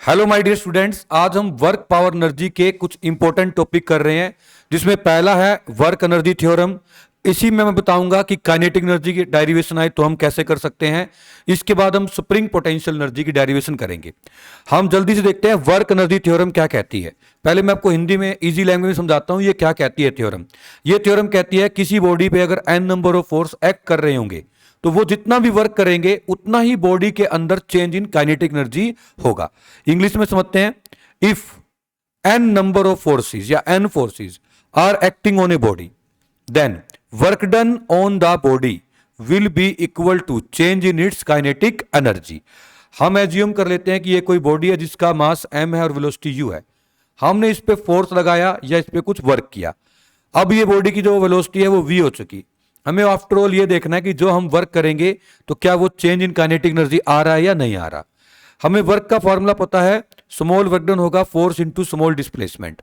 Hello my dear students, आज हम work power energy के कुछ इंपॉर्टेंट टॉपिक कर रहे हैं, जिसमें पहला है वर्क एनर्जी थ्योरम। इसी में मैं बताऊंगा कि काइनेटिक एनर्जी की डेरिवेशन आए तो हम कैसे कर सकते हैं। इसके बाद हम स्प्रिंग पोटेंशियल एनर्जी की डेरिवेशन करेंगे। हम जल्दी से देखते हैं वर्क एनर्जी थ्योरम क्या कहती है। पहले मैं आपको हिंदी में इजी लैंग्वेज में समझाता हूं ये क्या कहती है थ्योरम। ये थ्योरम कहती है किसी बॉडी पे अगर n number of force act कर रहे होंगे तो वो जितना भी वर्क करेंगे उतना ही बॉडी के अंदर चेंज इन काइनेटिक एनर्जी होगा। इंग्लिश में समझते हैं, if n number of forces या n forces are acting on a body then work done on the body will be equal to change in its kinetic energy. हम assume कर लेते हैं कि ये कोई बॉडी है जिसका मास m है और वेलोसिटी u है। हमने इस पे फोर्स लगाया या इस पे कुछ वर्क किया। अब ये बॉडी की जो वेलोसिटी है वो v हो चुकी। हमें आफ्टर ऑल ये देखना है कि जो हम वर्क करेंगे तो क्या वो चेंज इन काइनेटिक एनर्जी आ रहा है या नहीं आ रहा। हमें वर्क का फॉर्मूला पता है, स्मॉल वर्क डन होगा force into small displacement.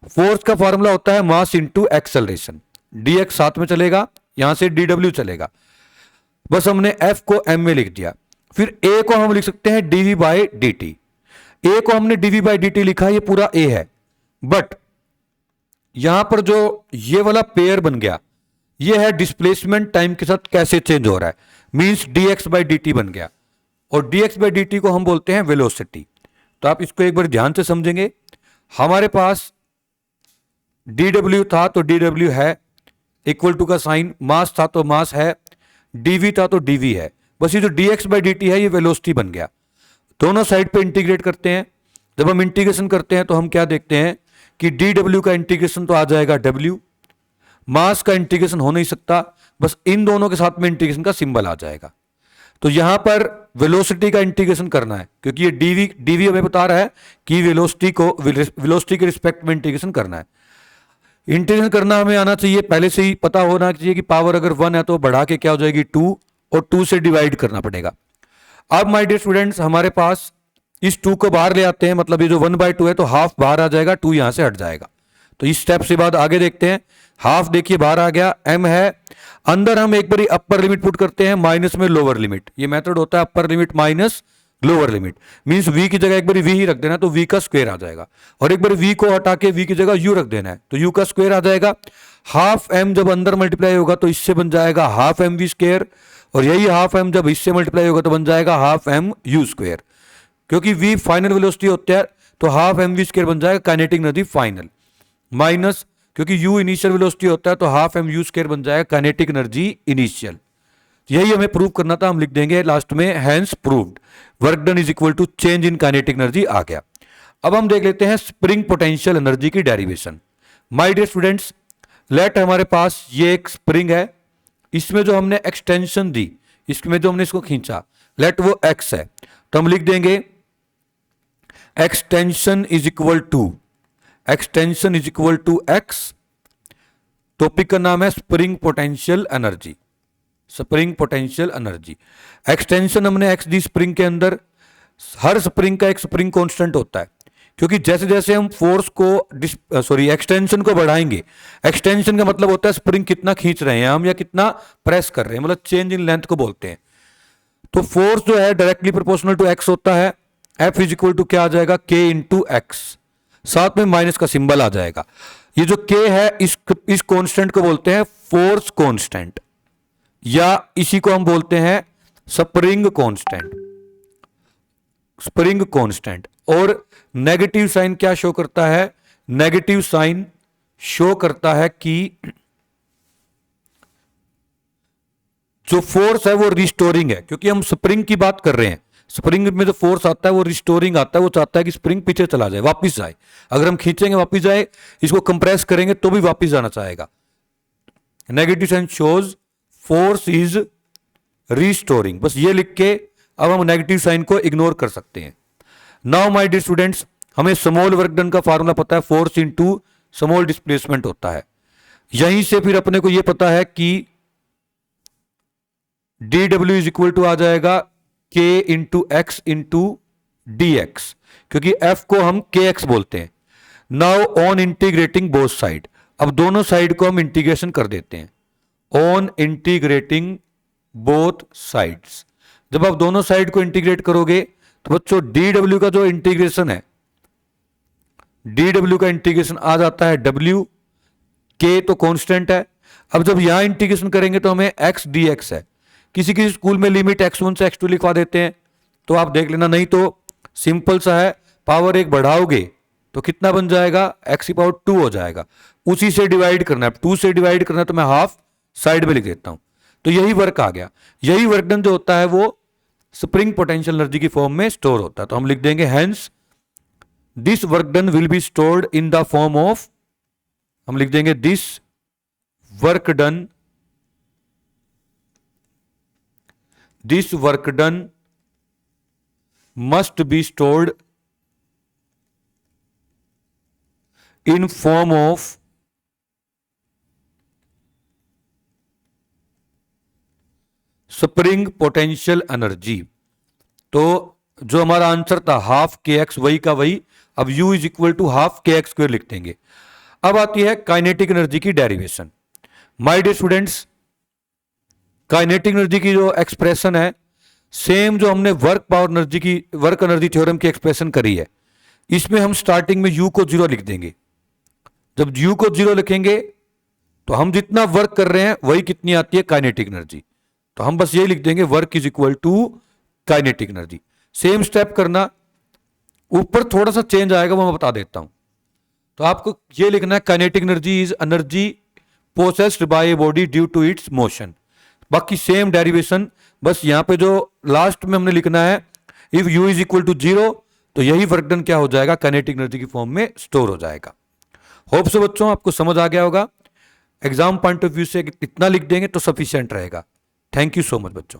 Force का फॉर्मूला होता है मास इंटू एक्सेलरेशन। dx साथ में चलेगा, यहां से dw चलेगा। बस हमने f को m में लिख दिया। फिर a को हम लिख सकते हैं dv बाई dt। a को हमने dv बाई dt लिखा, ये पूरा a है, बट यहां पर जो ये वाला पेयर बन गया ये है डिस्प्लेसमेंट टाइम के साथ कैसे चेंज हो रहा है, मींस dx बाई dt बन गया। और dx बाई dt को हम बोलते हैं वेलोसिटी। तो आप इसको एक बार ध्यान से समझेंगे। हमारे पास dw था तो dw है, इक्वल टू का साइन, मास था तो मास है, dv था तो dv है। बस ये जो dx बाई dt है ये वेलोसिटी बन गया। दोनों साइड पे इंटीग्रेट करते हैं। जब हम इंटीग्रेशन करते हैं तो हम क्या देखते हैं कि dw का इंटीग्रेशन तो आ जाएगा w, मास का इंटीग्रेशन हो नहीं सकता, बस इन दोनों के साथ में इंटीग्रेशन का सिंबल आ जाएगा। तो यहां पर वेलोसिटी का इंटीग्रेशन करना है, क्योंकि ये dv हमें बता रहा है कि वेलोसिटी के रिस्पेक्ट में इंटीग्रेशन करना है। इंटीग्रेशन करना हमें आना चाहिए, पहले से ही पता होना चाहिए कि पावर अगर 1 है तो बढ़ा के क्या हो जाएगी 2, और 2 से डिवाइड करना पड़ेगा। अब माय डियर स्टूडेंट्स, हमारे पास इस 2 को बाहर ले आते हैं, मतलब ये जो 1/2 है तो हाफ बाहर आ जाएगा, 2 यहां से हट जाएगा। तो इस स्टेप से बाद आगे देखते हैं। हाफ देखिए बाहर आ गया, m है, अंदर हम एक बार अपर लिमिट पुट करते हैं, माइनस में लोअर लिमिट। ये मेथड होता है upper limit minus lower limit, means v की जगह एक बार v ही रख देना तो v का स्क्वायर आ जाएगा, और एक बार v को हटा के v की जगह u रख देना है तो u का स्क्वायर आ जाएगा। हाफ m जब अंदर मल्टीप्लाई होगा तो इससे बन जाएगा हाफ एम वी स्क्वायर, और यही हाफ m जब इससे मल्टीप्लाई होगा तो बन जाएगा हाफ m u स्क्वायर। क्योंकि v फाइनल वेलोसिटी होता है तो हाफ एम वी स्क्वायर बन जाएगा काइनेटिक एनर्जी फाइनल, माइनस क्योंकि u इनिशियल वेलोसिटी होता है तो हाफ m u स्क्वायर बन जाएगा काइनेटिक एनर्जी इनिशियल। यही हमें प्रूव करना था, हम लिख देंगे लास्ट में hence proved work done is equal to change in kinetic energy आ गया। अब हम देख लेते हैं स्प्रिंग पोटेंशियल एनर्जी की derivation. My dear students, let हमारे पास ये एक स्प्रिंग है, इसमें जो हमने एक्सटेंशन दी, इसमें जो हमने इसको खींचा, लेट वो x है, तो हम लिख देंगे extension is equal to x। Topic का नाम है spring potential energy. Spring potential energy, extension हमने x दी स्प्रिंग के अंदर। हर स्प्रिंग का एक स्प्रिंग कांस्टेंट होता है, क्योंकि जैसे जैसे हम फोर्स को एक्सटेंशन को बढ़ाएंगे, एक्सटेंशन का मतलब होता है स्प्रिंग कितना खींच रहे हैं हम या कितना प्रेस कर रहे हैं, मतलब चेंज इन लेंथ को बोलते हैं। तो फोर्स जो है डायरेक्टली प्रोपोर्शनल टू x होता है। F इज इक्वल टू क्या आ जाएगा k इंटू एक्स, साथ में माइनस का सिंबल आ जाएगा। ये जो k है इस कांस्टेंट को बोलते हैं फोर्स कांस्टेंट, या इसी को हम बोलते हैं स्प्रिंग कांस्टेंट। Spring constant. और नेगेटिव साइन क्या शो करता है, नेगेटिव साइन शो करता है कि जो फोर्स है वो रिस्टोरिंग है, क्योंकि हम स्प्रिंग की बात कर रहे हैं। स्प्रिंग में जो फोर्स आता है वो रिस्टोरिंग आता है, वो चाहता है कि स्प्रिंग पीछे चला जाए, वापस जाए। अगर हम खींचेंगे वापस जाए, इसको कंप्रेस करेंगे तो भी वापस जाना चाहेगा। Negative sign shows force is restoring. बस ये लिख के अब हम नेगेटिव साइन को इग्नोर कर सकते हैं। नाउ माय डियर स्टूडेंट्स, हमें स्मॉल वर्क डन का फार्मूला पता है, फोर्स इनटू स्मॉल डिस्प्लेसमेंट होता है। यहीं से फिर अपने को यह पता है कि dw इज इक्वल टू आ जाएगा k into x into dx, क्योंकि f को हम kx बोलते हैं। Now on integrating both side, अब दोनों साइड को हम इंटीग्रेशन कर देते हैं। ऑन इंटीग्रेटिंग बोथ साइड्स, जब आप दोनों साइड को इंटीग्रेट करोगे तो बच्चों डी डब्ल्यू का जो इंटीग्रेशन है, डी डब्ल्यू का इंटीग्रेशन आ जाता है डब्ल्यू, के तो कांस्टेंट है। अब जब यहां इंटीग्रेशन करेंगे तो हमें एक्स डी एक्स है। किसी किसी स्कूल में लिमिट x1 से x2 लिखवा देते हैं, तो आप देख लेना, नहीं तो सिंपल सा है, पावर एक बढ़ाओगे तो कितना बन जाएगा, x की पावर 2 हो जाएगा। उसी से डिवाइड करना है, 2 से डिवाइड करना है, तो मैं हाफ साइड में लिख देता हूं। तो यही वर्क आ गया। यही वर्क डन जो होता है वो स्प्रिंग पोटेंशियल एनर्जी की फॉर्म में स्टोर होता है। तो हम लिख देंगे hence this work done will be stored in the form of, हम लिख देंगे this work done, this work done must be stored in form of spring potential energy. तो जो हमारा आंसर था हाफ के एक्स, वही का वही, अब u is equal to half k x square लिख देंगे। अब आती है काइनेटिक एनर्जी की derivation. My dear students, kinetic energy की जो एक्सप्रेशन है, सेम जो हमने वर्क पावर एनर्जी की, वर्क एनर्जी थ्योरम की एक्सप्रेशन करी है, इसमें हम स्टार्टिंग में u को 0 लिख देंगे। जब u को 0 लिखेंगे तो हम जितना वर्क कर रहे हैं वही कितनी आती है, काइनेटिक एनर्जी। तो हम बस यही लिख देंगे work is equal to kinetic energy. Same step करना, ऊपर थोड़ा सा चेंज आएगा वो मैं बता देता हूं। तो आपको ये लिखना है kinetic energy is energy possessed by a body due to its motion. बाकी सेम डेरिवेशन, बस यहां पे जो लास्ट में हमने लिखना है if u is equal to 0, तो यही वर्क डन क्या हो जाएगा, काइनेटिक एनर्जी की फॉर्म में स्टोर हो जाएगा। होप सो बच्चों आपको समझ आ गया होगा। एग्जाम पॉइंट ऑफ व्यू से इतना लिख देंगे तो सफिशिएंट रहेगा। थैंक यू सो मच बच्चों।